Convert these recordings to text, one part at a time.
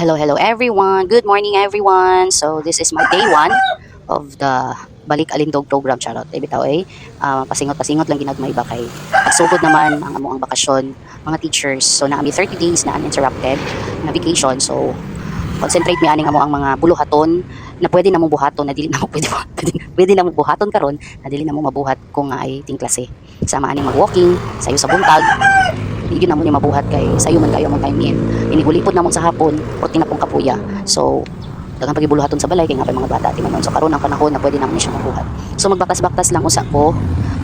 Hello everyone. Good morning everyone. So this is my day 1 of the Balik Alindog program, charot. Bitaw pasingot-pasingot lang ginagmay ba kay pagsugod naman ang amo ang bakasyon mga teachers. So naami 30 days na uninterrupted na vacation. So concentrate mi aning amo ang mga buluhaton na pwede na mo buhaton na dili na mo pwede na mo buhaton karon na dili na mo mabuhat kung nga ay ting klase. Sama aning mag-walking sayo sa buntag. Hindi na mo ni mabuhat kay sayo man kayo mong time in. Inigulipod namon sa hapon o tinapong kapuya. So daghang pagibuluhaton sa balay kay nga mga bata ti manon. So karon ang panahon na pwede na mo ni siya mabuhat. So magbaktas-baktas lang usa ko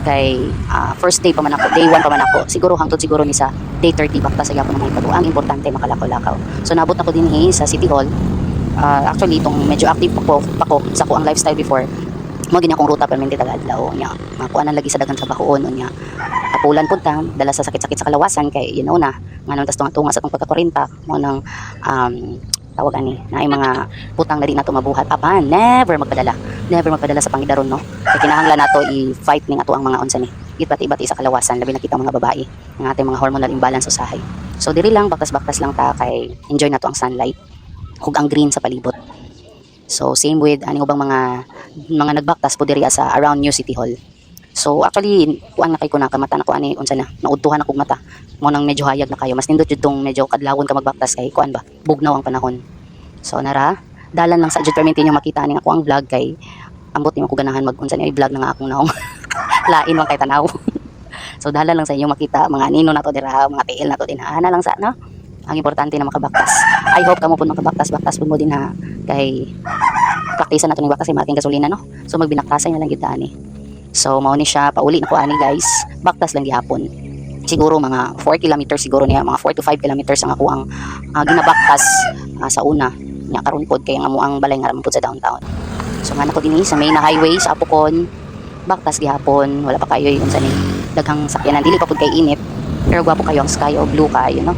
kay first day pa man ako, day 1 pa man ako. Siguro hangtod siguro ni sa day 30 baktas sa gyapon na may padu. Ang importante makalakaw-lakaw. So nabot ako dinhi sa City Hall. Actually itong medyo active pa ko sa ko ang lifestyle before. Mo gina kong ruta permanente taga-adlaw nya. Makuanan lagi sa daghan trabahoon nya. Apulan pud ta dala sa sakit-sakit sa kalawasan kay you know na nganon tas tunga sa tong pagka-40 mo nang tawag ani na ay mga putang na di nato mabuhat apan never magpadala sa pangidaron no kay kinahanglan nato i-fight ning ato ang mga unsa ni ibati sa kalawasan labi na kita mga babae ang ating mga hormonal imbalance usahay. So diri lang baktas-baktas lang ta kay enjoy nato ang sunlight ug ang green sa palibot. So same with ani ubang mga nagbaktas po diri sa around New City Hall. So actually kuan na kay ko na kamata na ko ani unsa na naudtuhan akong mata mo nang medyo hayag na kayo mas nindot jud tong medyo kadlawon ka magbaktas kay kuan ba bugnaw ang panahon. So nara dalan lang sa jud perminti niyo makita ani ako ang vlog kay ambot nimo ko ganahan mag unsa ni vlog na nga akong naong lain man kay tanaw. So dalan lang sa inyo makita mga nino nato dira mga TL nato din ana lang sa no. Ang importante na makabaktas. I hope kamo pud makabaktas-baktas pud mo din ha kay praktisan nato ni baktas kay making gasolina no. So magbinaktasay na lang gid ani. So mao ni siya pauli na ko ani guys. Baktas lang gihapon. Siguro mga 4 kilometers siguro niya mga 4 to 5 kilometers ang ako ang ginabaktas sa una. Nya karon pod kay ang amo ang balay nga ramon pod sa downtown. So nga nako dinhi sa main na highway sa Apocon. Baktas gihapon, wala pa kayo unsa ni daghang sakyanan dili pa pod kay init. Pero gwapo kayo ang sky o blue kayo no.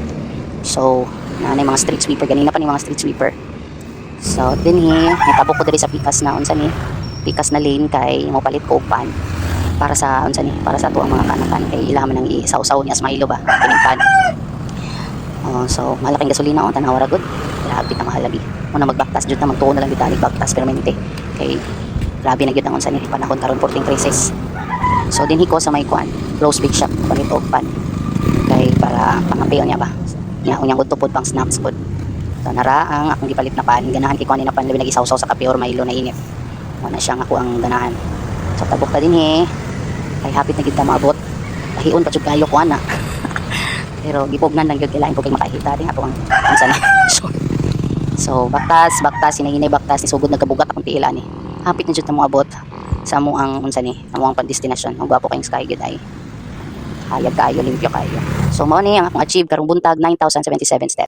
So nanay mga street sweeper ganina pa ni mga street sweeper. So dinhi natapok ko diri sa pikas na unsa ni pikas na lane kay mo palit ko pan para sa unsa ni para sa tuang mga kanakan kay ilaman nang isausaw niya sa Milo ba kining pan. So malaking gasolina on tanawa ra gud grabe ta mahal lagi mo na magbaktas jud na magtuon na lang bitali baktas permanente kay grabe na gyud ang unsa ni panahon karon 14 crisis. So dinhi ko sa may kuan Rose Big Shop palit og pan kay para pangapion niya ba nya unyang utupod pang snacks pod. So nara ang akong gipalit na pan ganahan kay kuan na pan labi nag-isawsaw sa kape or Milo na init. Wala siya ako ang ganahan. So tabok ta din kay hapit na kita maabot. Kahiun pa jud kayo ko ana. Pero gipugnan lang gyud kailangan ko kay makahita din ato ang unsa na. So baktas hinay baktas ni sugod nagkabugat akong tiila ni. Hapit na jud ta moabot sa amo ang unsa ni amo ang pan-destination. Ang gwapo kayong sky gid ay hayag kayo limpyo kayo. So mao ni ang akong achieve karong buntag 9,077 steps.